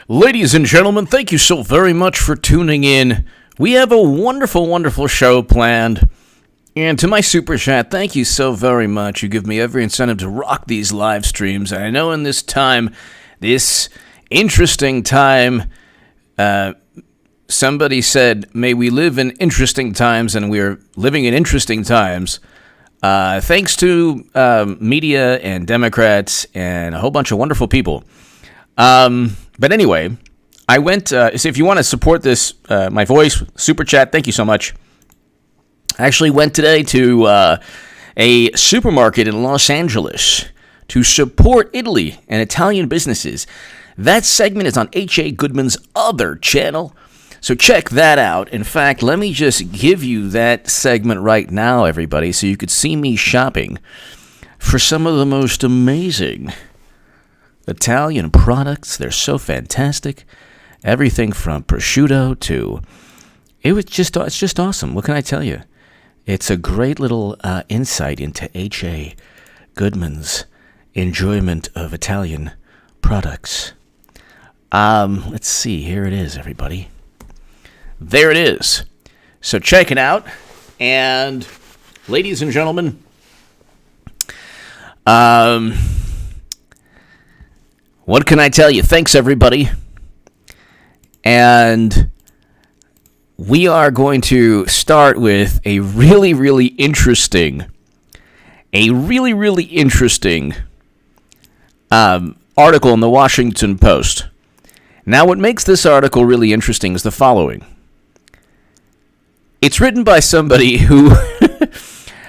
Ladies and gentlemen, thank you so very much for tuning in. We have a wonderful, wonderful show planned. And to my super chat, thank you so very much. You give me every incentive to rock these live streams. I know in this time, this interesting time, somebody said, may we live in interesting times, and we're living in interesting times. Thanks to media and Democrats and a whole bunch of wonderful people. But anyway, I went, so if you want to support this, my voice, super chat, thank you so much. I actually went today to a supermarket in Los Angeles to support Italy and Italian businesses. That segment is on H.A. Goodman's other channel, so check that out. In fact, let me just give you that segment right now, everybody, so you could see me shopping for some of the most amazing Italian products. They're so fantastic. Everything from prosciutto to it's just awesome. What can I tell you? It's a great little insight into H.A. Goodman's enjoyment of Italian products. Let's see. Here it is, everybody. There it is. So check it out. And ladies and gentlemen, what can I tell you? Thanks, everybody. And we are going to start with a really, really interesting article in the Washington Post. Now, what makes this article really interesting is the following. It's written by somebody who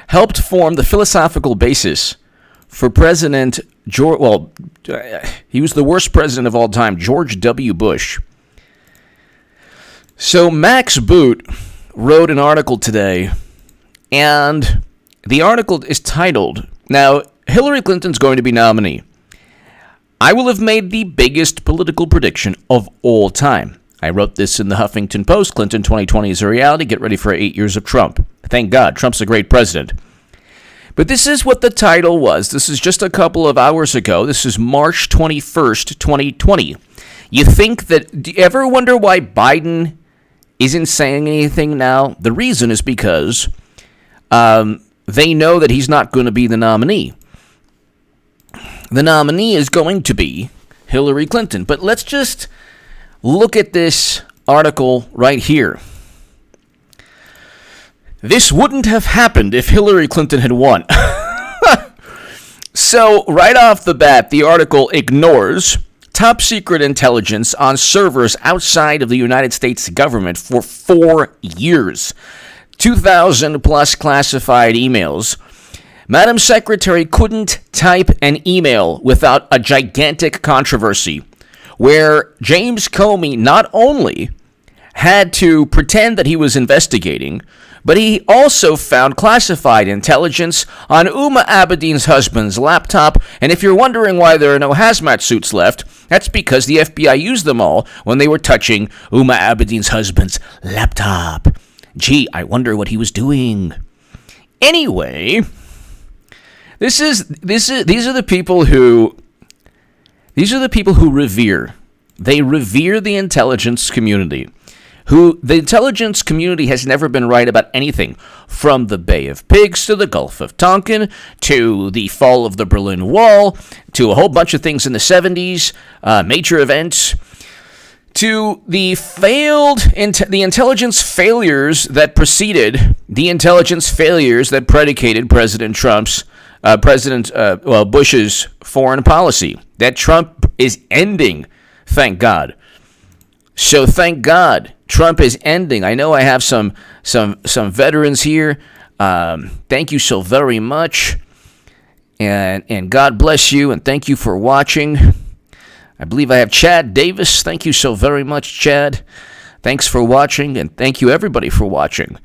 helped form the philosophical basis for President George, he was the worst president of all time, George W. Bush. So Max Boot wrote an article today, and the article is titled, now, Hillary Clinton's going to be nominee. I will have made the biggest political prediction of all time. I wrote this in the Huffington Post. Clinton 2020 is a reality. Get ready for 8 years of Trump. Thank God, Trump's a great president. But this is what the title was. This is just a couple of hours ago. This is March 21st, 2020. You think that, do you ever wonder why Biden isn't saying anything now? The reason is because they know that he's not going to be the nominee. The nominee is going to be Hillary Clinton. But let's just look at this article right here. This wouldn't have happened if Hillary Clinton had won. So, right off the bat, the article ignores top secret intelligence on servers outside of the United States government for 4 years. 2,000 plus classified emails. Madam Secretary couldn't type an email without a gigantic controversy, where James Comey not only had to pretend that he was investigating, but he also found classified intelligence on Huma Abedin's husband's laptop, and if you're wondering why there are no hazmat suits left, that's because the FBI used them all when they were touching Huma Abedin's husband's laptop. Gee, I wonder what he was doing. Anyway, these are the people who revere. They revere the intelligence community. The intelligence community has never been right about anything, from the Bay of Pigs to the Gulf of Tonkin to the fall of the Berlin Wall to a whole bunch of things in the 70s, major events, to the intelligence failures that preceded the intelligence failures that predicated Bush's foreign policy that Trump is ending. Thank God. So thank God Trump is ending. I know I have some veterans here. Thank you so very much. And God bless you, and thank you for watching. I believe I have Chad Davis. Thank you so very much, Chad. Thanks for watching, and thank you everybody for watching.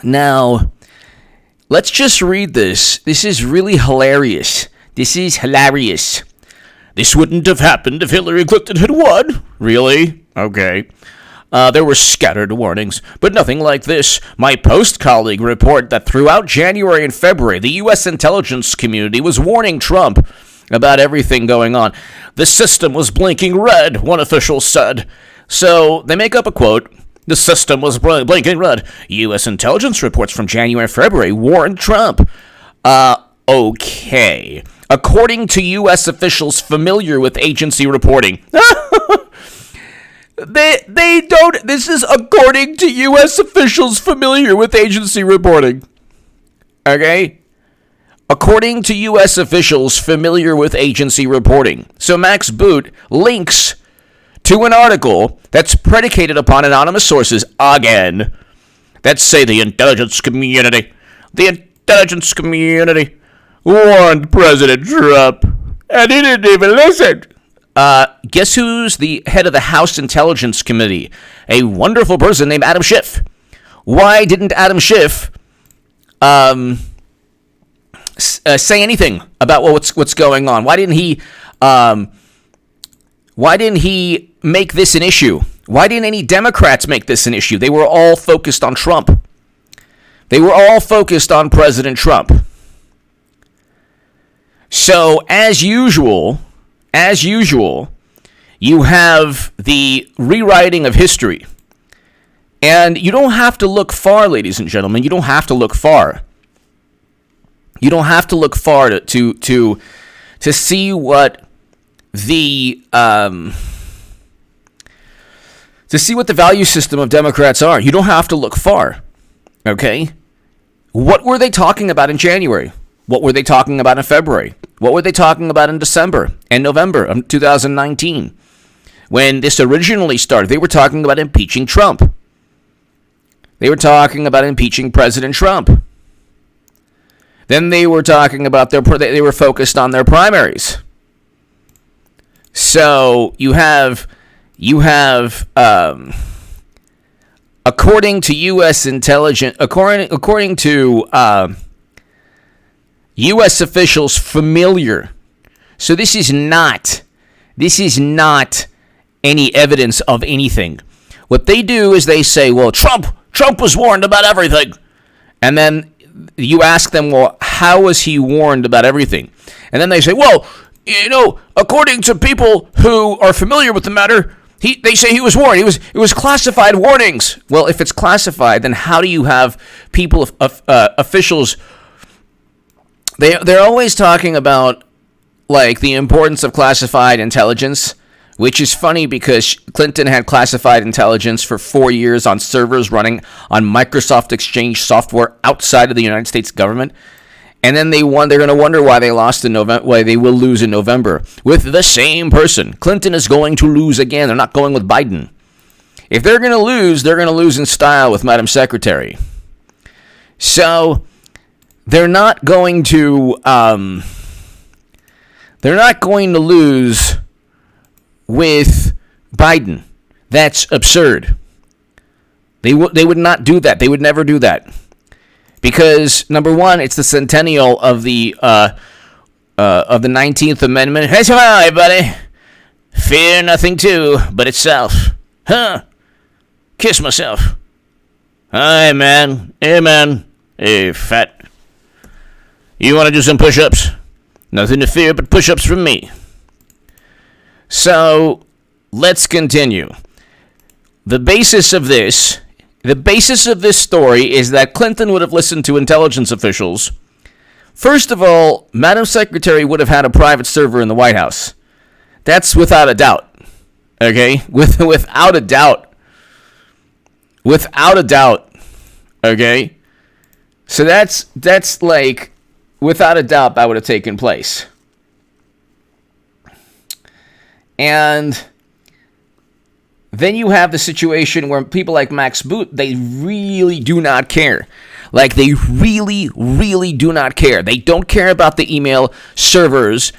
Now, let's just read this. This is really hilarious. This wouldn't have happened if Hillary Clinton had won. Really? Okay. There were scattered warnings, but nothing like this. My Post colleague report that throughout January and February, the U.S. intelligence community was warning Trump about everything going on. The system was blinking red, one official said. So they make up a quote. The system was blinking red. U.S. intelligence reports from January and February warned Trump. Okay. According to U.S. officials familiar with agency reporting. They don't. This is according to U.S. officials familiar with agency reporting. Okay? According to U.S. officials familiar with agency reporting. So Max Boot links to an article that's predicated upon anonymous sources again that say the intelligence community warned President Trump, and he didn't even listen. Guess who's the head of the House Intelligence Committee? A wonderful person named Adam Schiff. Why didn't Adam Schiff say anything about what's going on? Why didn't he make this an issue? Why didn't any Democrats make this an issue? They were all focused on Trump. They were all focused on President Trump. So, as usual, you have the rewriting of history. And you don't have to look far, ladies and gentlemen. You don't have to look far. You don't have to look far to see what the value system of Democrats are. You don't have to look far. Okay? What were they talking about in January? What were they talking about in February? What were they talking about in December and November of 2019? When this originally started, they were talking about impeaching Trump. They were talking about impeaching President Trump. Then they were talking about they were focused on their primaries. So you have according to U.S. intelligence, according to U.S. officials familiar. So this is not any evidence of anything. What they do is they say, well, Trump was warned about everything. And then you ask them, well, how was he warned about everything? And then they say, well, according to people who are familiar with the matter, they say he was warned. It was classified warnings. Well, if it's classified, then how do you have people, officials? They're always talking about like the importance of classified intelligence, which is funny because Clinton had classified intelligence for 4 years on servers running on Microsoft Exchange software outside of the United States government. And then they're going to wonder why they lost in November, why they will lose in November with the same person. Clinton is going to lose again. They're not going with Biden. If they're going to lose in style with Madam Secretary. So they're not going to lose with Biden. That's absurd. They would not do that. They would never do that. Because, number one, it's the centennial of the 19th Amendment. Hey, hi, buddy. Fear nothing too but itself. Huh? Kiss myself. Hi, man. Hey, man. Hey, fat. You want to do some push-ups? Nothing to fear but push-ups from me. So, let's continue. The basis of this story is that Clinton would have listened to intelligence officials. First of all, Madam Secretary would have had a private server in the White House. That's without a doubt. Okay? Without a doubt. Without a doubt. Okay? So that's like, without a doubt, that would have taken place. And then you have the situation where people like Max Boot, they really do not care. Like, they really, really do not care. They don't care about the email servers.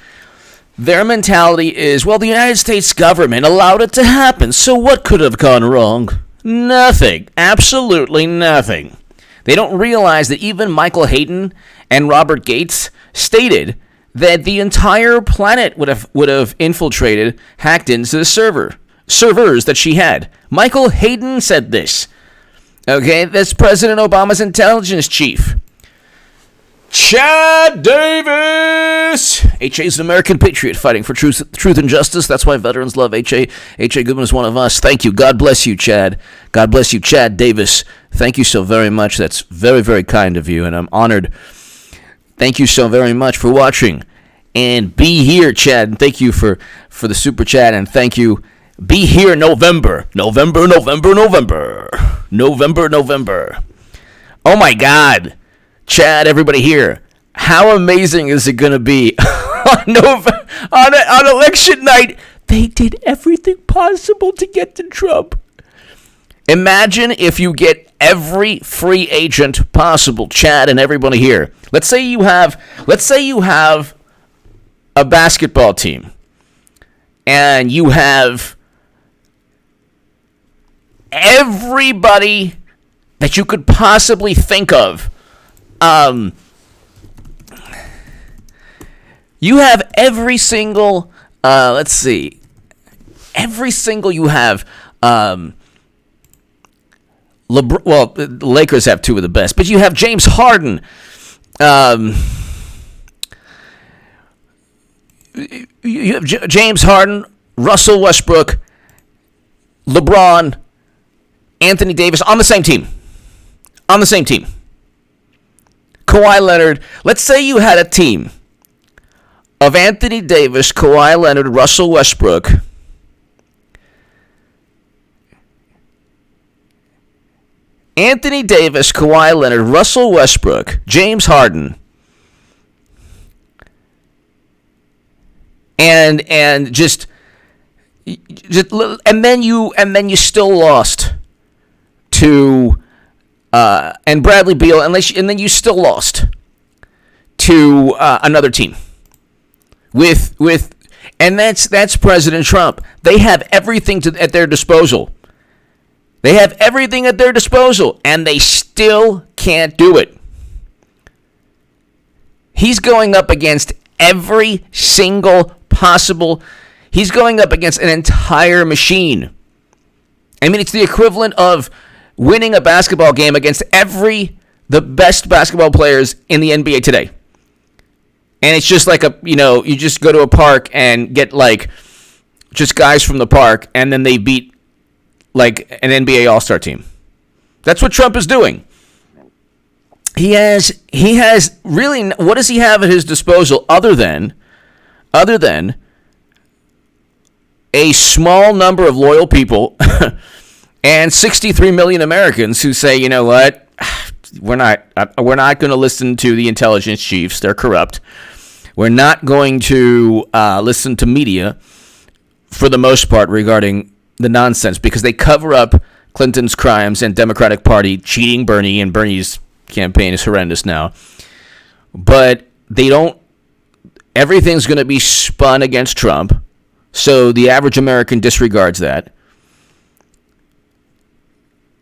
Their mentality is, well, the United States government allowed it to happen, so what could have gone wrong? Nothing. Absolutely nothing. They don't realize that even Michael Hayden and Robert Gates stated that the entire planet would have infiltrated, hacked into the servers that she had. Michael Hayden said this. Okay, that's President Obama's intelligence chief. Chad Davis! HA's an American patriot fighting for truth and justice. That's why veterans love HA. HA Goodman is one of us. Thank you. God bless you, Chad. God bless you, Chad Davis. Thank you so very much. That's very, very kind of you, and I'm honored. Thank you so very much for watching. And be here, Chad. And thank you for the super chat, and thank you. Be here November. November. Oh, my God. Chad, everybody here, how amazing is it going to be on election night? They did everything possible to get to Trump. Imagine if you get every free agent possible, Chad and everybody here. Let's say you have a basketball team, and you have everybody that you could possibly think of. You have every single, every single you have, LeBron, well, the Lakers have two of the best, but you have James Harden, you have James Harden, Russell Westbrook, LeBron, Anthony Davis on the same team. Kawhi Leonard, let's say you had a team of Anthony Davis, Kawhi Leonard, Russell Westbrook, Anthony Davis, Kawhi Leonard, Russell Westbrook, James Harden, and then you still lost to and Bradley Beal, and then you still lost to another team and that's President Trump. They have everything at their disposal. And they still can't do it. He's going up against every single possible. He's going up against an entire machine. I mean, it's the equivalent of winning a basketball game against the best basketball players in the NBA today. And it's just like you just go to a park and get just guys from the park, and then they beat an NBA All-Star team. That's what Trump is doing. He has really, what does he have at his disposal other than a small number of loyal people and 63 million Americans who say, you know what, we're not going to listen to the intelligence chiefs. They're corrupt. We're not going to listen to media for the most part regarding the nonsense, because they cover up Clinton's crimes and Democratic Party cheating Bernie, and Bernie's campaign is horrendous now. But everything's going to be spun against Trump, so the average American disregards that.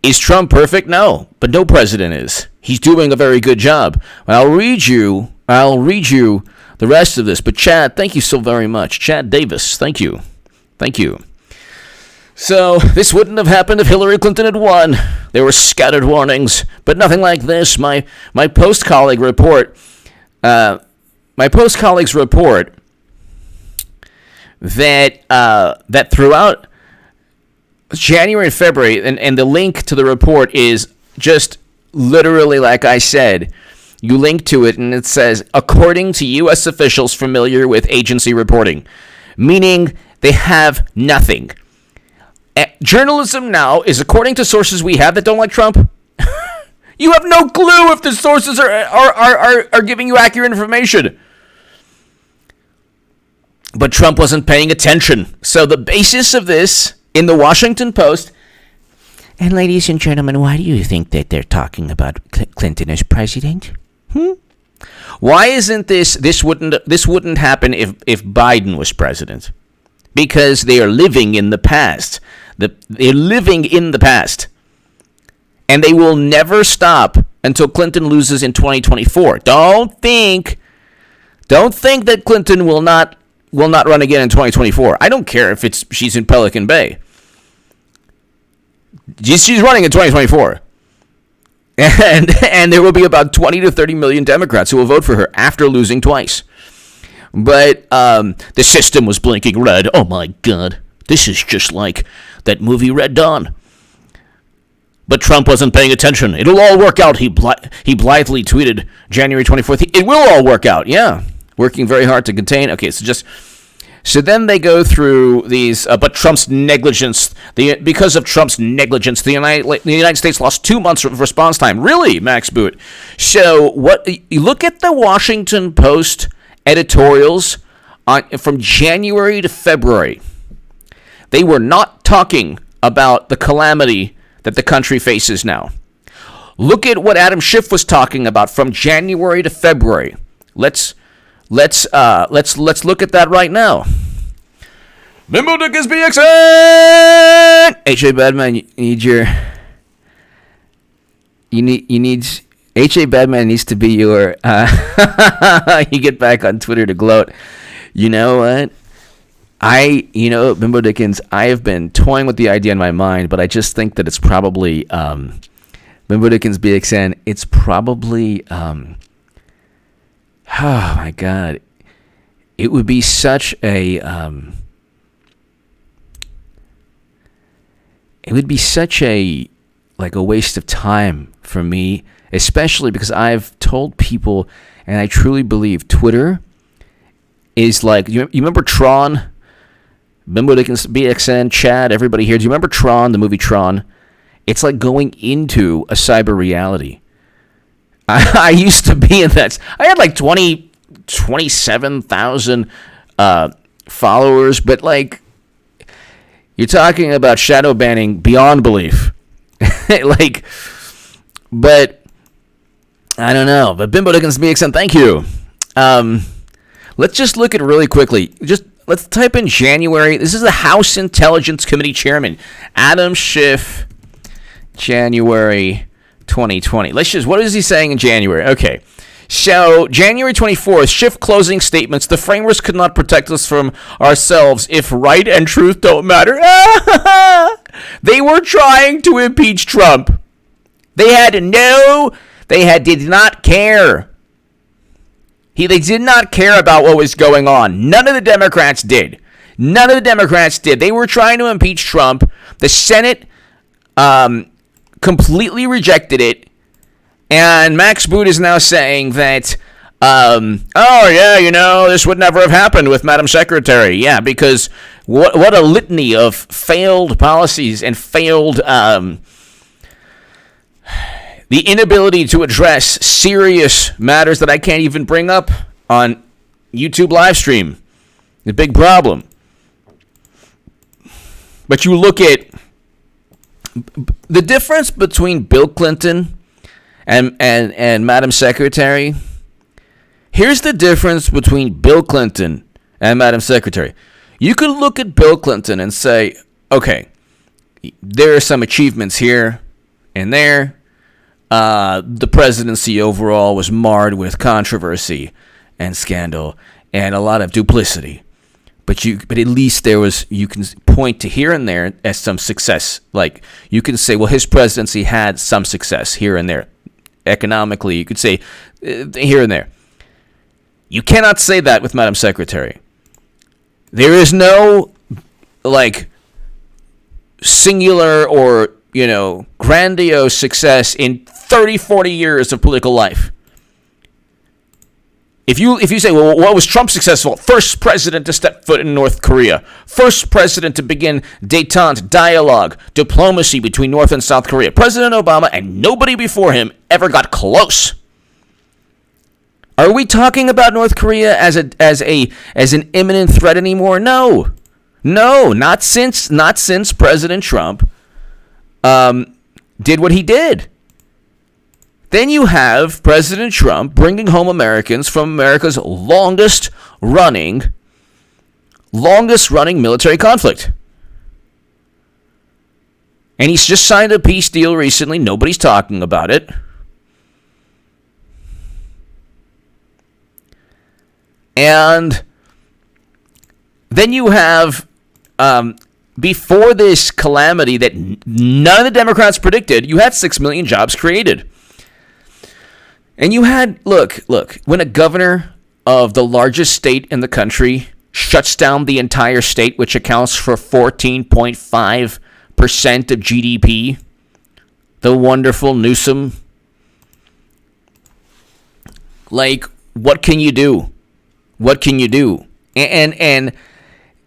Is Trump perfect? No, but no president is. He's doing a very good job. I'll read you the rest of this. But Chad, thank you so very much. Chad Davis, thank you. So this wouldn't have happened if Hillary Clinton had won. There were scattered warnings, but nothing like this. My Post colleagues report that throughout January and February, and the link to the report is just literally like I said. You link to it, and it says, according to U.S. officials familiar with agency reporting, meaning they have nothing. Journalism now is according to sources we have that don't like Trump. You have no clue if the sources are giving you accurate information. But Trump wasn't paying attention. So the basis of this in the Washington Post, and ladies and gentlemen, why do you think that they're talking about Clinton as president? Why isn't this wouldn't happen if Biden was president? Because they are living in the past. They're living in the past. And they will never stop until Clinton loses in 2024. Don't think that Clinton will not run again in 2024. I don't care if she's in Pelican Bay. She's running in 2024. And there will be about 20 to 30 million Democrats who will vote for her after losing twice. But the system was blinking red. Oh my God, this is just like that movie Red Dawn. But Trump wasn't paying attention. It'll all work out, he blithely tweeted January 24th. It will all work out, yeah. Working very hard to contain. Okay, so then they go through these, but Trump's negligence, because of Trump's negligence, the United States lost 2 months of response time. Really, Max Boot? So you look at the Washington Post editorials from January to February. They were not talking about the calamity that the country faces now. Look at what Adam Schiff was talking about from January to February. Let's look at that right now. Bimbo Dick is BXN! H.A. Badman, you need H.A. Badman needs to be your you get back on Twitter to gloat. You know what? Bimbo Dickens, I have been toying with the idea in my mind, but I just think that it's probably Bimbo Dickens BXN. It's probably oh my God, it would be such a like a waste of time for me, especially because I've told people, and I truly believe Twitter is like, you remember Tron? Bimbo Dickens, BXN, Chad, everybody here. Do you remember Tron, the movie Tron? It's like going into a cyber reality. I used to be in that. I had like 27,000 followers, but like, you're talking about shadow banning beyond belief. But I don't know. But Bimbo Dickens BXN, thank you. Let's just look at it really quickly. Let's type in January. This is the House Intelligence Committee Chairman, Adam Schiff, January 2020. What is he saying in January? Okay. So, January 24th, Schiff closing statements. The framers could not protect us from ourselves if right and truth don't matter. They were trying to impeach Trump. They did not care. They did not care about what was going on. None of the Democrats did. They were trying to impeach Trump. The Senate completely rejected it. And Max Boot is now saying that, this would never have happened with Madam Secretary. Yeah, because what a litany of failed policies and failed the inability to address serious matters that I can't even bring up on YouTube live stream. The big problem. But you look at the difference between Bill Clinton and Madam Secretary. Here's the difference between Bill Clinton and Madam Secretary. You could look at Bill Clinton and say, okay, there are some achievements here and there. The presidency overall was marred with controversy and scandal and a lot of duplicity. But at least you can point to here and there as some success. Like, you can say, well, his presidency had some success here and there. Economically, you could say here and there. You cannot say that with Madam Secretary. There is no, singular or, grandiose success in 30, 40 years of political life. If you say, well, what was Trump successful? First president to step foot in North Korea. First president to begin détente, dialogue, diplomacy between North and South Korea. President Obama and nobody before him ever got close. Are we talking about North Korea as an imminent threat anymore? No, not since President Trump did what he did. Then you have President Trump bringing home Americans from America's longest running military conflict. And he's just signed a peace deal recently. Nobody's talking about it. And then you have, before this calamity that none of the Democrats predicted, you had 6 million jobs created. And you had, look, when a governor of the largest state in the country shuts down the entire state, which accounts for 14.5% of GDP, the wonderful Newsom, like, what can you do? What can you do? And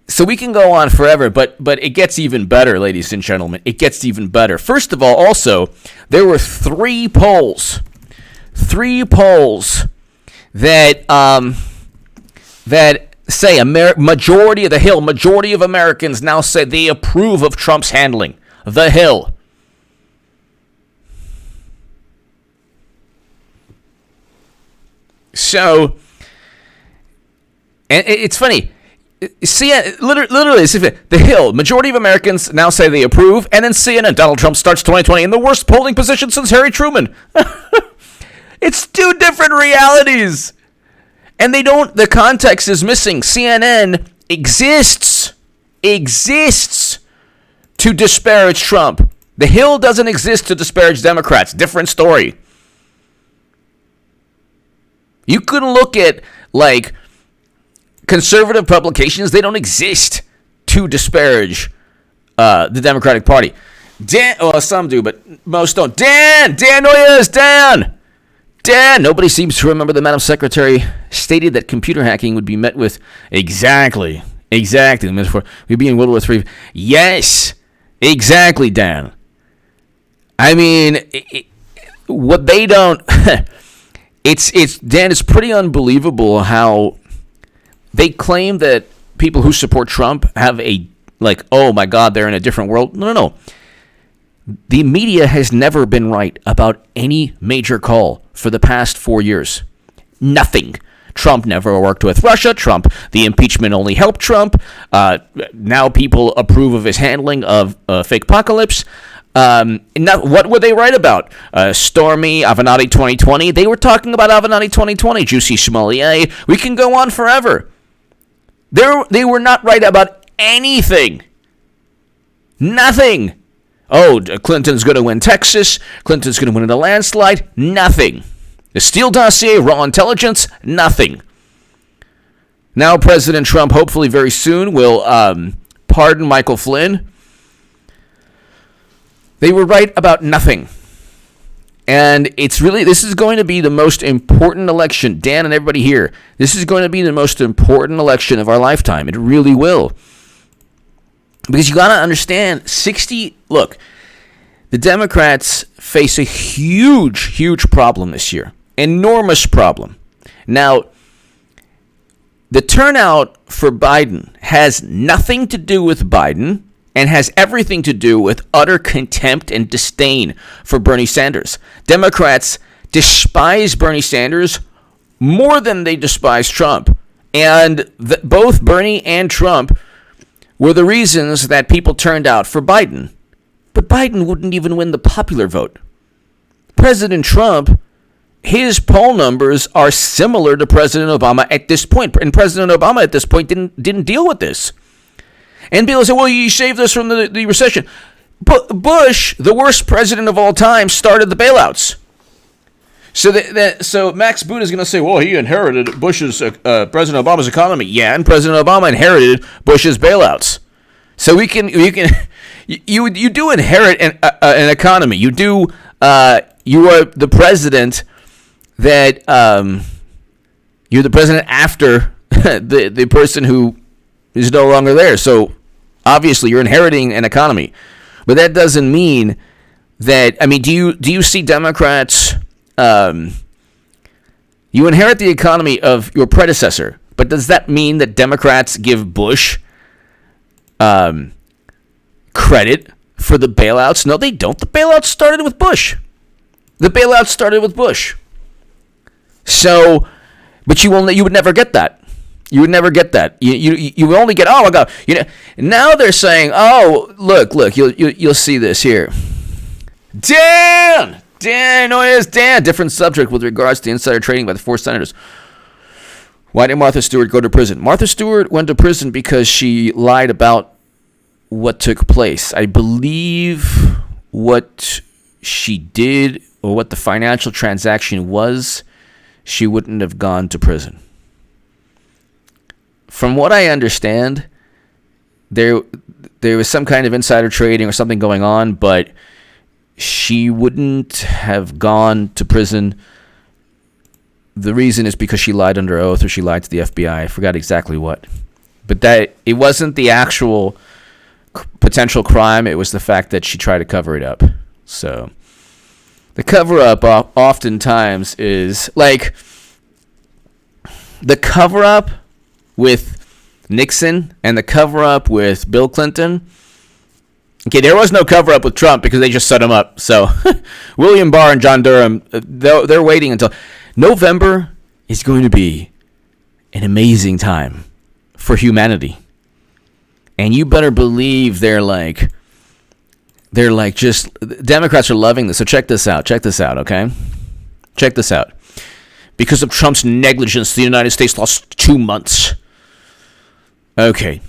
so we can go on forever, but it gets even better, ladies and gentlemen. It gets even better. First of all, also, there were three polls that say majority of the Hill, majority of Americans now say they approve of Trump's handling. The Hill. So, and it's funny. CNN, literally, the Hill, majority of Americans now say they approve, and then CNN, Donald Trump starts 2020 in the worst polling position since Harry Truman. It's two different realities. And the context is missing. CNN exists to disparage Trump. The Hill doesn't exist to disparage Democrats. Different story. You can look at, like, conservative publications. They don't exist to disparage the Democratic Party. Some do, but most don't. Dan Noyes, Dan, nobody seems to remember the Madam Secretary stated that computer hacking would be met with exactly. We'd be in World War III. Yes, exactly, Dan. I mean, what they don't. Dan. It's pretty unbelievable how they claim that people who support Trump have oh my God, they're in a different world. No. The media has never been right about any major call for the past 4 years. Nothing. Trump never worked with Russia. The impeachment only helped Trump. Now people approve of his handling of fake apocalypse. What were they right about? Stormy, Avenatti 2020. They were talking about Avenatti 2020. Juicy Smollett. We can go on forever. They were not right about anything. Nothing. Oh, Clinton's going to win Texas. Clinton's going to win in a landslide. Nothing. The Steele dossier, raw intelligence, nothing. Now President Trump, hopefully very soon, will pardon Michael Flynn. They were right about nothing. And this is going to be the most important election. Dan and everybody here, this is going to be the most important election of our lifetime. It really will. Because you got to understand, look, the Democrats face a huge problem this year. Enormous problem. Now, the turnout for Biden has nothing to do with Biden and has everything to do with utter contempt and disdain for Bernie Sanders. Democrats despise Bernie Sanders more than they despise Trump. And both Bernie and Trump were the reasons that people turned out for Biden. But Biden wouldn't even win the popular vote. President Trump, his poll numbers are similar to President Obama at this point. And President Obama at this point didn't deal with this. And people say, well, you saved us from the recession. But Bush, the worst president of all time, started the bailouts. So Max Boot is going to say, well, he inherited President Obama's economy. Yeah, and President Obama inherited Bush's bailouts. So you do inherit an economy. You do. You are the president that you're the president after the person who is no longer there. So obviously you're inheriting an economy, but that doesn't mean that. I mean, do you see Democrats? You inherit the economy of your predecessor, but does that mean that Democrats give Bush credit for the bailouts? No, they don't. The bailouts started with Bush. So, but you would never get that. You would never get that. You only get, oh my God. Now they're saying, oh, look, you'll see this here. Dan Noyes, different subject with regards to insider trading by the 4 senators. Why did Martha Stewart go to prison? Martha Stewart went to prison because she lied about what took place. I believe what she did or what the financial transaction was, she wouldn't have gone to prison. From what I understand, there was some kind of insider trading or something going on, but she wouldn't have gone to prison. The reason is because she lied under oath, or she lied to the FBI. I forgot exactly what. But that it wasn't the actual potential crime. It was the fact that she tried to cover it up. So the cover-up oftentimes is like the cover-up with Nixon and the cover-up with Bill Clinton. Okay, there was no cover-up with Trump because they just set him up. So William Barr and John Durham, they're waiting until November is going to be an amazing time for humanity. And you better believe they're like just, Democrats are loving this. So check this out, okay? Check this out. Because of Trump's negligence, the United States lost 2 months. Okay.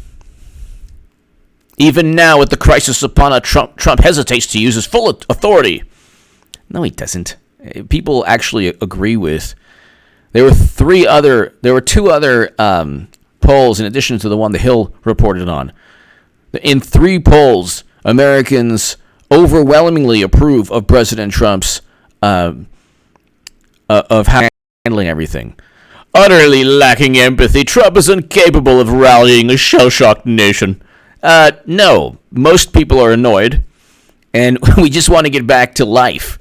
Even now, with the crisis upon us, Trump hesitates to use his full authority. No, he doesn't. People actually agree with. There were two other polls in addition to the one the Hill reported on. In 3 polls, Americans overwhelmingly approve of President Trump's of handling everything. Utterly lacking empathy, Trump is incapable of rallying a shell-shocked nation. No, most people are annoyed, and we just want to get back to life.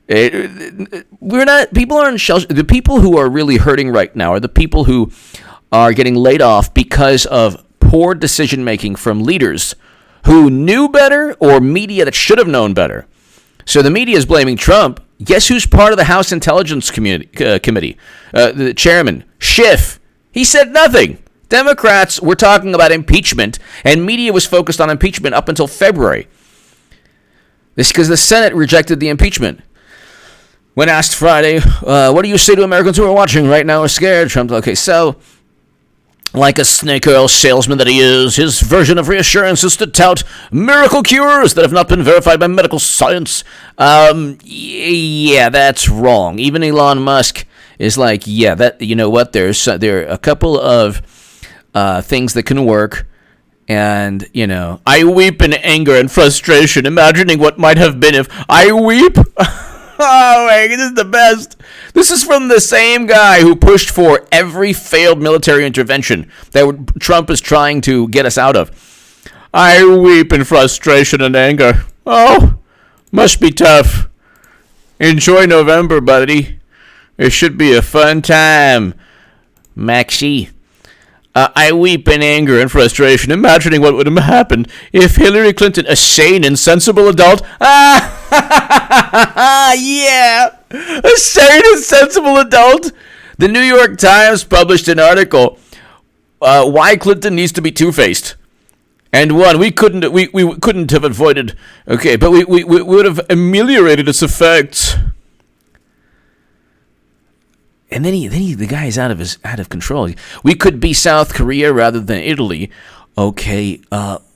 People aren't shell. The people who are really hurting right now are the people who are getting laid off because of poor decision-making from leaders who knew better or media that should have known better. So the media is blaming Trump. Guess who's part of the House Intelligence Committee? The chairman, Schiff. He said nothing. Democrats were talking about impeachment, and media was focused on impeachment up until February. This is because the Senate rejected the impeachment. When asked Friday, what do you say to Americans who are watching right now are scared? Trump, okay, so, like a snake oil salesman that he is, his version of reassurance is to tout miracle cures that have not been verified by medical science. Yeah, that's wrong. Even Elon Musk is like, yeah, that, you know what, there are a couple of things that can work, and, you know, I weep in anger and frustration, imagining what might have been if I weep. Oh, man, this is the best. This is from the same guy who pushed for every failed military intervention that Trump is trying to get us out of. I weep in frustration and anger. Oh, must be tough. Enjoy November, buddy. It should be a fun time. Maxie. I weep in anger and frustration, imagining what would have happened if Hillary Clinton, a sane and sensible adult, yeah, a sane and sensible adult. The New York Times published an article, why Clinton needs to be two-faced. And one, we couldn't have avoided, okay, but we would have ameliorated its effects. And then the guy is out of control. We could be South Korea rather than Italy. Okay,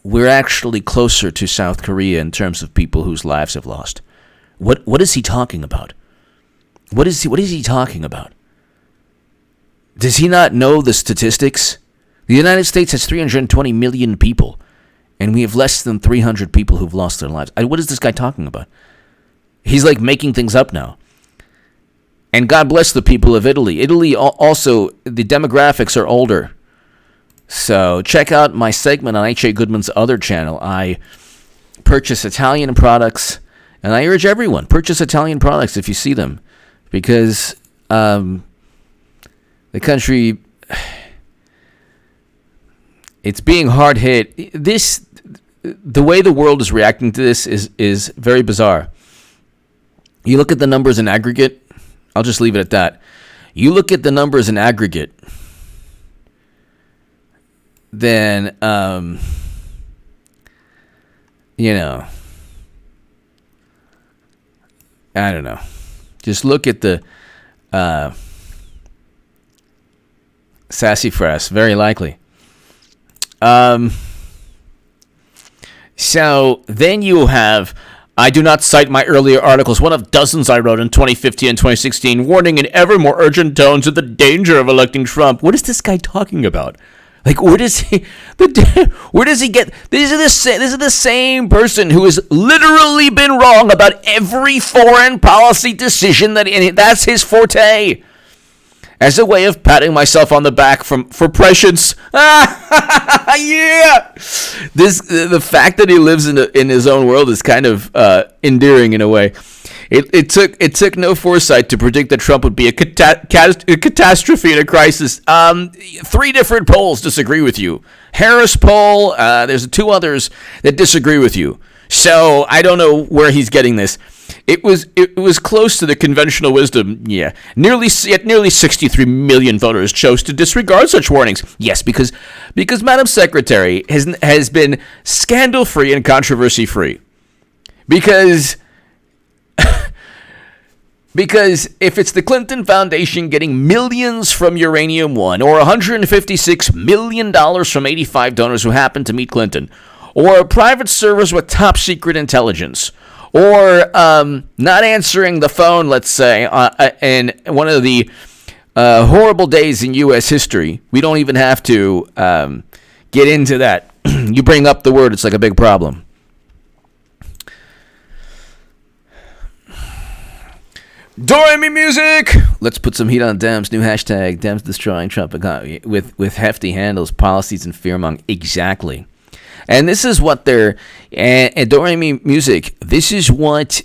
we're actually closer to South Korea in terms of people whose lives have lost. What is he talking about? What is he talking about? Does he not know the statistics? The United States has 320 million people, and we have less than 300 people who've lost their lives. What is this guy talking about? He's like making things up now. And God bless the people of Italy. Italy also, the demographics are older. So check out my segment on H.A. Goodman's other channel. I purchase Italian products, and I urge everyone, purchase Italian products if you see them. Because the country, it's being hard hit. The way the world is reacting to this is very bizarre. You look at the numbers in aggregate. I'll just leave it at that. You look at the numbers in aggregate, then, you know, I don't know. Just look at the sassafras, very likely. So then you have I do not cite my earlier articles, one of dozens I wrote in 2015 and 2016, warning in ever more urgent tones of the danger of electing Trump. What is this guy talking about? Like, where does he get? This is the same person who has literally been wrong about every foreign policy decision that's his forte. As a way of patting myself on the back for prescience. Yeah. The fact that he lives in his own world is kind of endearing in a way. It took no foresight to predict that Trump would be a catastrophe and a crisis. 3 different polls disagree with you. Harris poll. There's 2 others that disagree with you. So I don't know where he's getting this. It was close to the conventional wisdom. Yeah, nearly 63 million voters chose to disregard such warnings. Yes, because Madam Secretary has been scandal free and controversy free. Because if it's the Clinton Foundation getting millions from Uranium One, or $156 million from 85 donors who happened to meet Clinton, or private servers with top secret intelligence, or not answering the phone, let's say, in one of the horrible days in U.S. history, we don't even have to get into that. You bring up the word, it's like a big problem. Doremi music! Let's put some heat on Dems. New hashtag, Dems destroying Trump economy with hefty handles, policies, and fearmongering. Exactly. And this is what they're... And Doremi music, this is what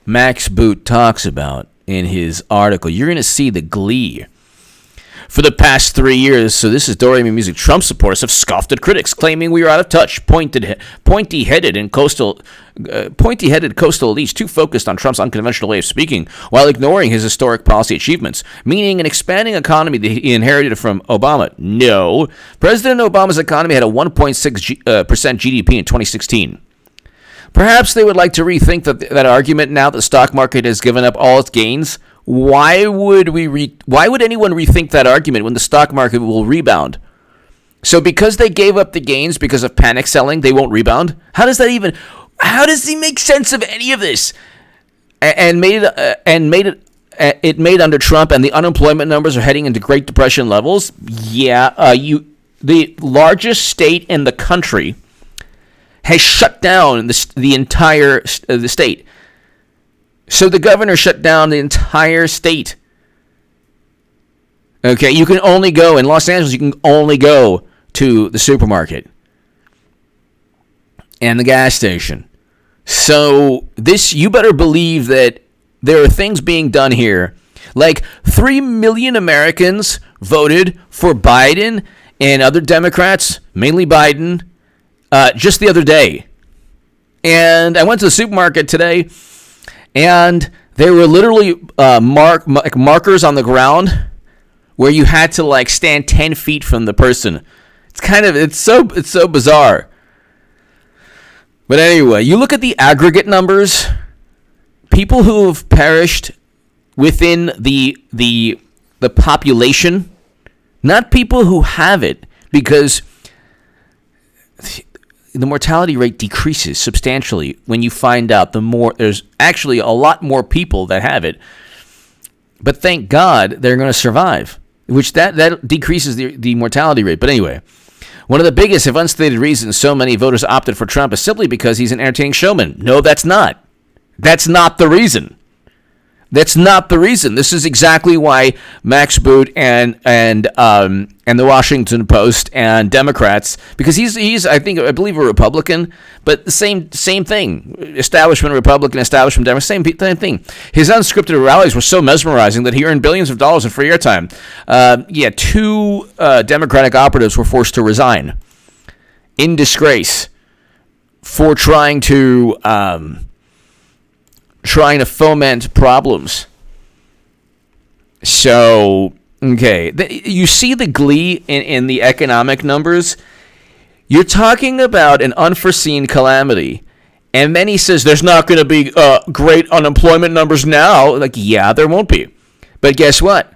Max Boot talks about in his article. You're going to see the glee. For the past 3 years, so this is Doremi music, Trump supporters have scoffed at critics, claiming we are out of touch, pointy-headed coastal elites too focused on Trump's unconventional way of speaking, while ignoring his historic policy achievements, meaning an expanding economy that he inherited from Obama. No, President Obama's economy had a 1.6% GDP in 2016. Perhaps they would like to rethink that argument now that the stock market has given up all its gains. Why would anyone rethink that argument when the stock market will rebound? So because they gave up the gains because of panic selling, they won't rebound? How does he make sense of any of this? And made under Trump, and the unemployment numbers are heading into Great Depression levels. Yeah, the largest state in the country has shut down the entire the state. So the governor shut down the entire state. Okay, you can only go in Los Angeles. You can only go to the supermarket and the gas station. So you better believe that there are things being done here. Like 3 million Americans voted for Biden and other Democrats, mainly Biden, just the other day. And I went to the supermarket today, and there were literally markers on the ground where you had to stand 10 feet from the person. It's so bizarre. But anyway, you look at the aggregate numbers, people who have perished within the population, not people who have it, because the mortality rate decreases substantially when you find out there's actually a lot more people that have it. But thank God they're going to survive, which that decreases the mortality rate. But anyway, one of the biggest, if unstated, reasons so many voters opted for Trump is simply because he's an entertaining showman. No, that's not. That's not the reason. That's not the reason. This is exactly why Max Boot and the Washington Post and Democrats, because he's I believe a Republican, but the same thing. Establishment Republican, establishment Democrat, same thing. His unscripted rallies were so mesmerizing that he earned billions of dollars in free airtime. 2 Democratic operatives were forced to resign in disgrace for trying to foment problems. So, okay, you see the glee in the economic numbers. You're talking about an unforeseen calamity, and then he says there's not going to be great unemployment numbers now. Yeah, there won't be. But guess what?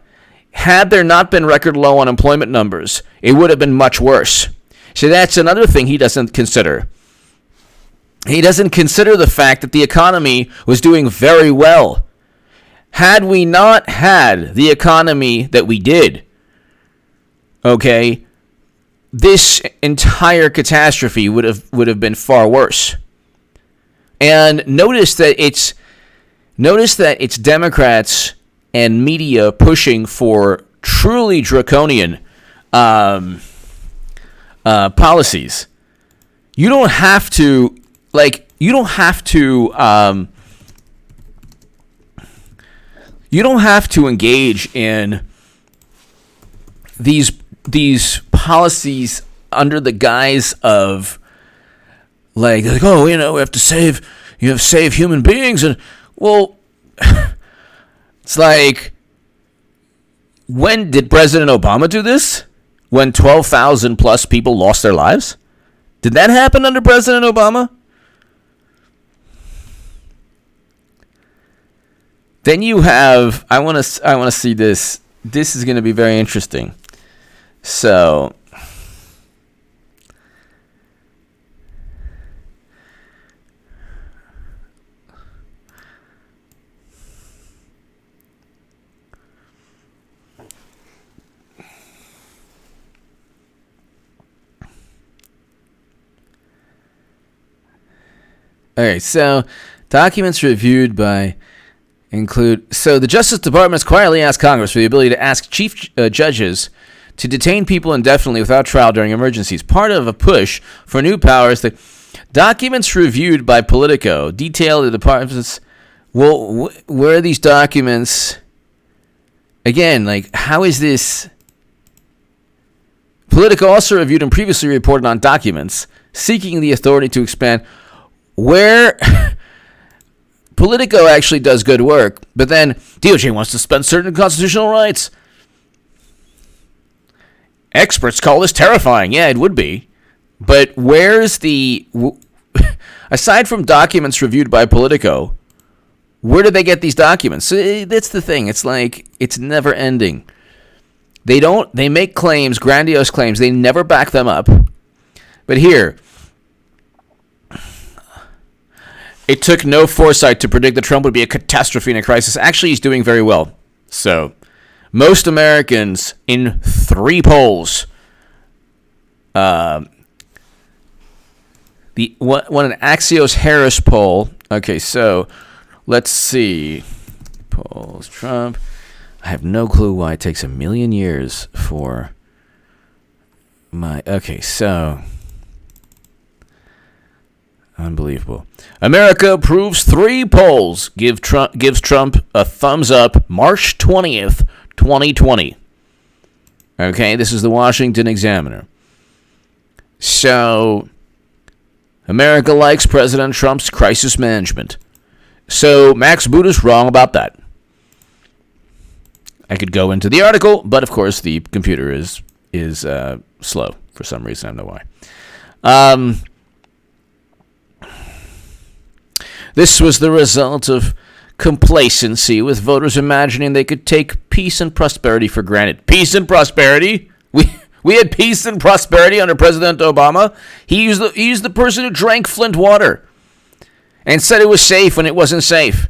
Had there not been record low unemployment numbers, it would have been much worse. So that's another thing he doesn't consider. He doesn't consider the fact that the economy was doing very well. Had we not had the economy that we did, okay, this entire catastrophe would have been far worse. And notice that it's Democrats and media pushing for truly draconian policies. You don't have to engage in these policies under the guise of like oh, we have to save human beings. And well, it's like, when did President Obama do this? When 12,000 plus people lost their lives? Did that happen under President Obama? Then you have, I want to see this. This is going to be very interesting. So, okay, so documents reviewed by so the Justice Department has quietly asked Congress for the ability to ask chief judges to detain people indefinitely without trial during emergencies. Part of a push for new powers, the documents reviewed by Politico detail the department's. Well, where are these documents? Again, like, how is this? Politico also reviewed and previously reported on documents seeking the authority to expand where. Politico actually does good work, but then DOJ wants to suspend certain constitutional rights. Experts call this terrifying. Yeah, it would be. But where's the... Aside from documents reviewed by Politico, where did they get these documents? That's the thing. It's like, it's never ending. They make claims, grandiose claims. They never back them up. But here... It took no foresight to predict that Trump would be a catastrophe and a crisis. Actually, he's doing very well. So, most Americans in 3 polls, one an Axios Harris poll. Okay, so let's see. Polls Trump. I have no clue why it takes a million years for my. Okay, so. Unbelievable. America approves 3 polls. Gives Trump a thumbs up. March 20th, 2020. Okay, this is the Washington Examiner. So, America likes President Trump's crisis management. So, Max Boot is wrong about that. I could go into the article, but of course the computer is slow for some reason. I don't know why. This was the result of complacency, with voters imagining they could take peace and prosperity for granted. Peace and prosperity? We had peace and prosperity under President Obama. He's the person who drank Flint water and said it was safe when it wasn't safe.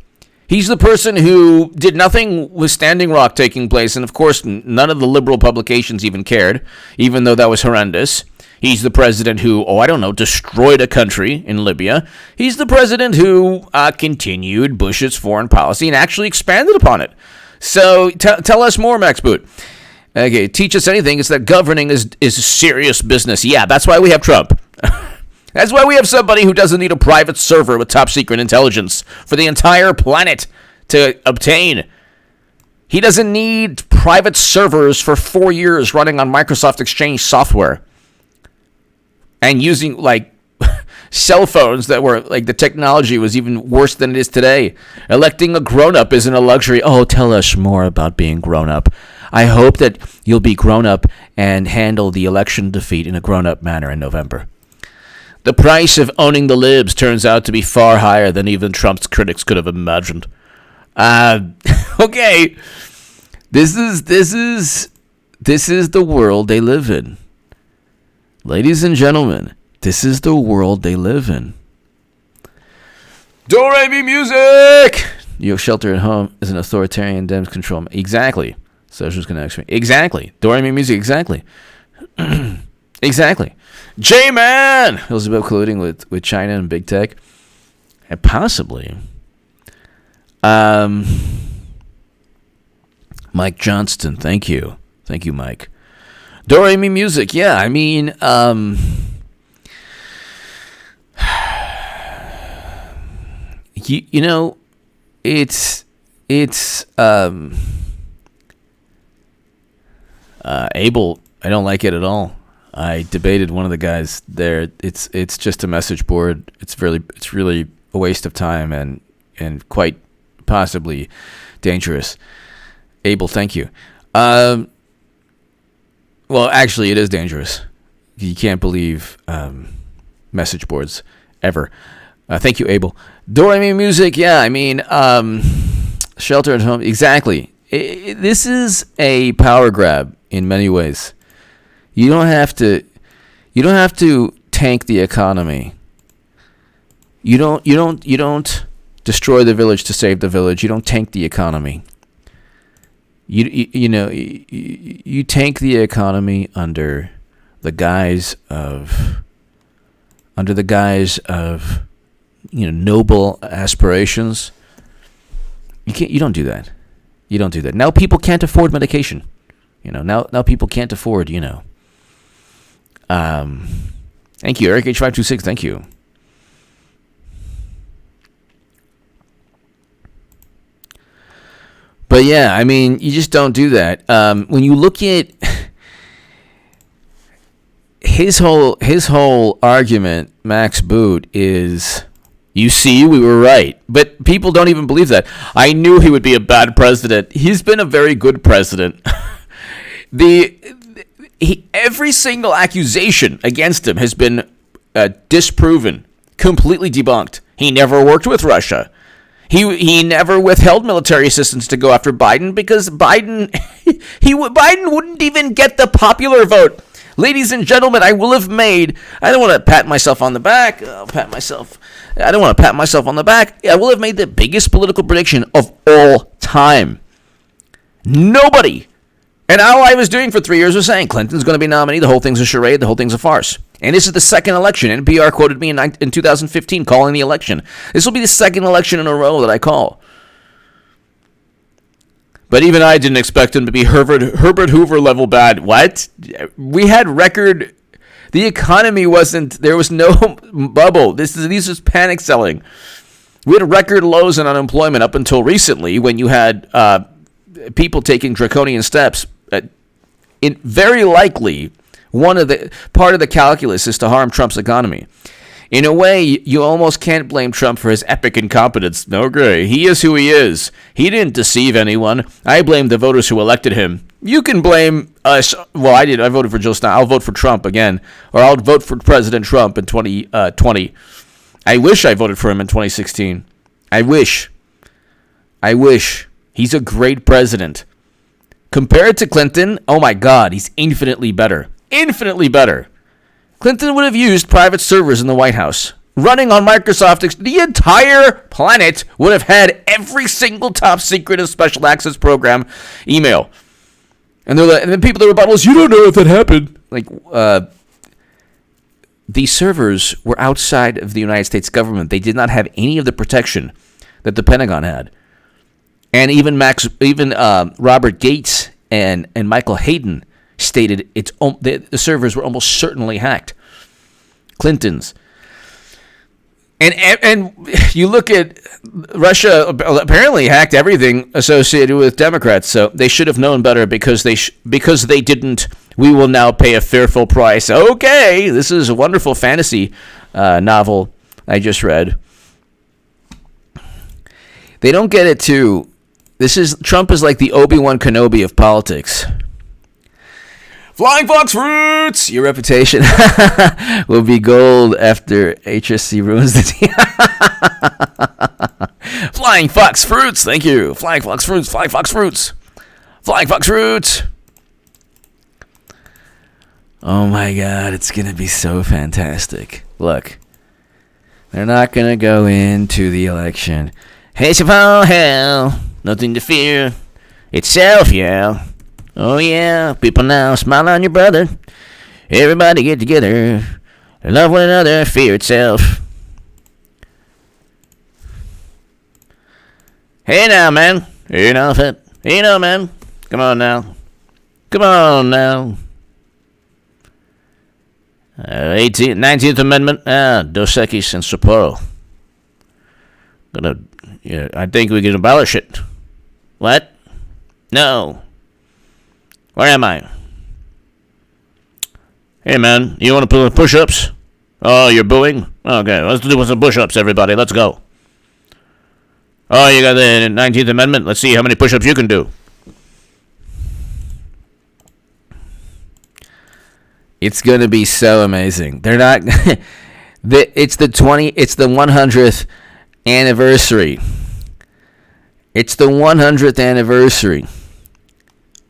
He's the person who did nothing with Standing Rock taking place, and of course none of the liberal publications even cared, even though that was horrendous. He's the president who, destroyed a country in Libya. He's the president who continued Bush's foreign policy and actually expanded upon it. So tell us more, Max Boot. Okay, teach us anything. It's that governing is serious business. Yeah, that's why we have Trump. That's why we have somebody who doesn't need a private server with top secret intelligence for the entire planet to obtain. He doesn't need private servers for 4 years running on Microsoft Exchange software and using cell phones that were the technology was even worse than it is today. Electing a grown-up isn't a luxury. Oh, tell us more about being grown-up. I hope that you'll be grown-up and handle the election defeat in a grown-up manner in November. The price of owning the libs turns out to be far higher than even Trump's critics could have imagined. Okay. This is the world they live in. Ladies and gentlemen, this is the world they live in. Do-re-mi music! Your shelter at home is an authoritarian Dems control. Exactly. Socialist connection. Exactly. Do-re-mi music. Exactly. Exactly. J-Man! Elizabeth colluding with China and big tech. And possibly. Mike Johnston. Thank you. Thank you, Mike. Do-re-mi music. Yeah, I mean, you know, it's Abel. I don't like it at all. I debated one of the guys there. It's just a message board. It's really a waste of time and quite possibly dangerous. Abel, thank you. Well, actually, it is dangerous. You can't believe message boards ever. Thank you, Abel. Do-re-mi music, yeah. I mean, shelter at home, exactly. This is a power grab in many ways. You don't have to tank the economy. You don't destroy the village to save the village. You don't tank the economy. You tank the economy under the guise of noble aspirations. You don't do that. You don't do that. Now people can't afford medication. Now people can't afford, Thank you, Eric H526. Thank you. But yeah, I mean, you just don't do that. When you look at his whole argument, Max Boot, is, you see, we were right. But people don't even believe that. I knew he would be a bad president. He's been a very good president. Every single accusation against him has been disproven, completely debunked. He never worked with Russia. He never withheld military assistance to go after Biden because Biden wouldn't even get the popular vote. Ladies and gentlemen, I don't want to pat myself on the back. I don't want to pat myself on the back. I will have made the biggest political prediction of all time. Nobody. And all I was doing for 3 years was saying Clinton's going to be nominee. The whole thing's a charade. The whole thing's a farce. And this is the second election. NPR quoted me in 2015 calling the election. This will be the second election in a row that I call. But even I didn't expect him to be Herbert Hoover level bad. What? We had record. The economy wasn't. There was no bubble. These was panic selling. We had record lows in unemployment up until recently, when you had people taking draconian steps. Very likely, part of the calculus is to harm Trump's economy. In a way, you almost can't blame Trump for his epic incompetence. No, Gray. He is who he is. He didn't deceive anyone. I blame the voters who elected him. You can blame us. Well, I did. I voted for Jill Stein. I'll vote for Trump again. Or I'll vote for President Trump in 2020. I wish I voted for him in 2016. I wish. He's a great president. Compared to Clinton, oh my God, he's infinitely better. Infinitely better. Clinton would have used private servers in the White House. Running on Microsoft, the entire planet would have had every single top secret and special access program email. And then people, the rebuttals, you don't know if that happened. These servers were outside of the United States government. They did not have any of the protection that the Pentagon had. And even Robert Gates and Michael Hayden stated the servers were almost certainly hacked. Clinton's. And you look at Russia apparently hacked everything associated with Democrats, so they should have known better because they didn't. We will now pay a fearful price. Okay, this is a wonderful fantasy novel I just read. They don't get it too. Trump is like the Obi-Wan Kenobi of politics. Flying Fox Fruits! Your reputation will be gold after HSC ruins the team. Flying Fox Fruits, thank you. Flying Fox Fruits, Flying Fox Fruits. Flying Fox Fruits. Oh my God, it's going to be so fantastic. Look, they're not going to go into the election. Hey, Chappelle, hell, nothing to fear. It's self, yeah. Oh yeah, people now smile on your brother. Everybody get together. Love one another, fear itself. Hey now, man. Hey now, Fit. Hey now, man. Come on now. Come on now. 19th Amendment. Dos Equis and Sapporo. I think we can abolish it. What? No. Where am I? Hey, man, you want to push-ups? Oh, you're booing? Okay, let's do some push-ups, everybody. Let's go. Oh, you got the 19th Amendment? Let's see how many push-ups you can do. It's going to be so amazing. They're not... it's the 100th anniversary. It's the 100th anniversary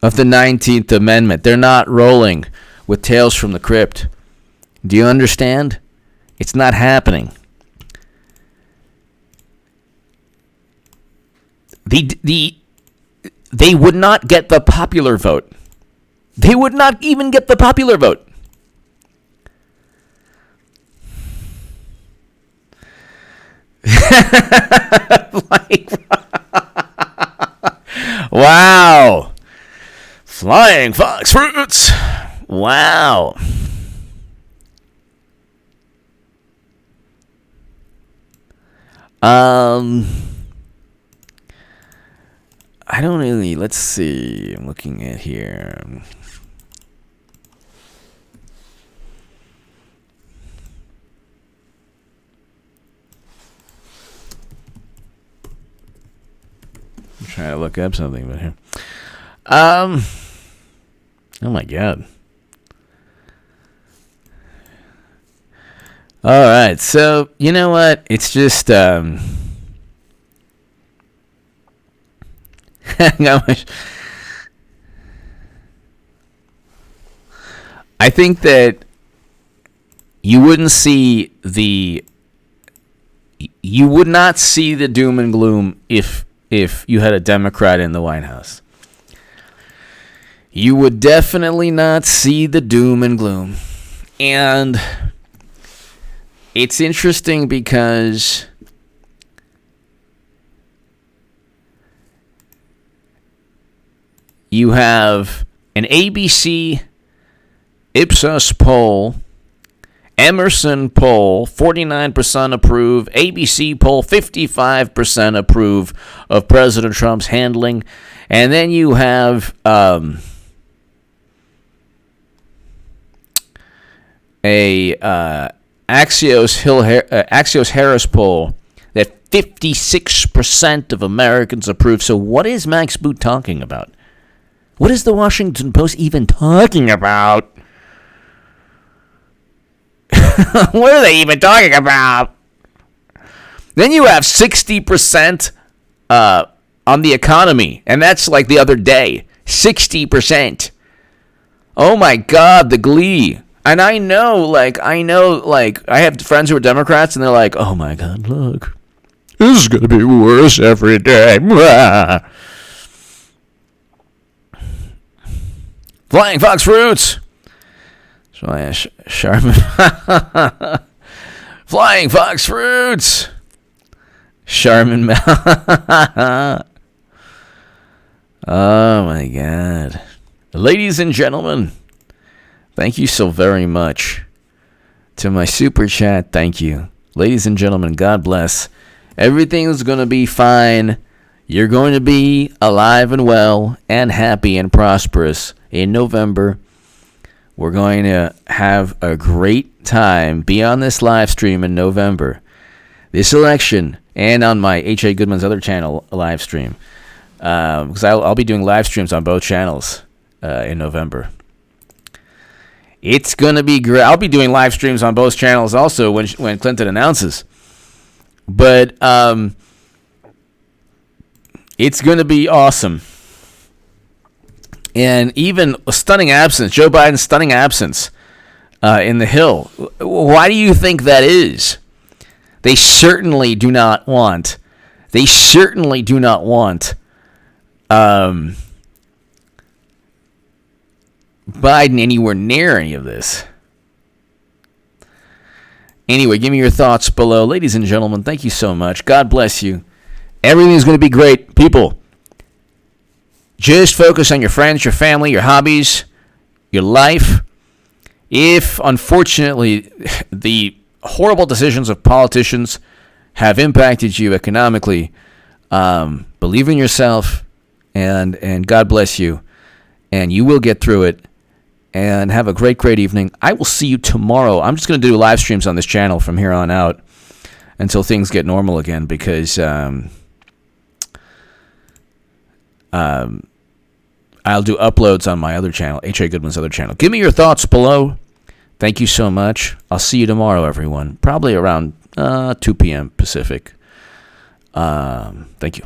of the 19th Amendment. They're not rolling with Tales from the Crypt. Do you understand? It's not happening. They would not get the popular vote. They would not even get the popular vote. Wow. Flying Fox Fruits. Wow. I don't really, let's see. I'm looking at here. I'm trying to look up something, but here. Oh my God. All right, so you know what? It's just I think that you would not see the doom and gloom if you had a Democrat in the White House. You would definitely not see the doom and gloom. And it's interesting because you have an ABC Ipsos poll, Emerson poll, 49% approve, ABC poll, 55% approve of President Trump's handling, and then you have Axios Harris poll that 56% of Americans approve. So what is Max Boot talking about? What is the Washington Post even talking about? What are they even talking about? Then you have 60% on the economy, and that's like the other day. 60%. Oh my God, the glee. And I know, I have friends who are Democrats, and they're like, oh my God, look. This is going to be worse every day. Flying Fox Fruits. Charmin. Flying Fox Fruits. Charmin. Oh my God. Ladies and gentlemen, thank you so very much. To my super chat, thank you. Ladies and gentlemen, God bless. Everything's going to be fine. You're going to be alive and well and happy and prosperous in November. We're going to have a great time. Be on this live stream in November. This election, and on my H.A. Goodman's other channel live stream. Because I'll be doing live streams on both channels in November. It's going to be great. I'll be doing live streams on both channels also when Clinton announces. But it's going to be awesome. And even a stunning absence, Joe Biden's stunning absence in the Hill. Why do you think that is? They certainly do not want. Biden anywhere near any of this. Anyway, give me your thoughts below. Ladies and gentlemen, thank you so much. God bless you. Everything's going to be great. People, just focus on your friends, your family, your hobbies, your life. If, unfortunately, the horrible decisions of politicians have impacted you economically, believe in yourself, and God bless you, and you will get through it. And have a great, great evening. I will see you tomorrow. I'm just going to do live streams on this channel from here on out until things get normal again, because I'll do uploads on my other channel, H.A. Goodman's other channel. Give me your thoughts below. Thank you so much. I'll see you tomorrow, everyone. Probably around 2 p.m. Pacific. Thank you.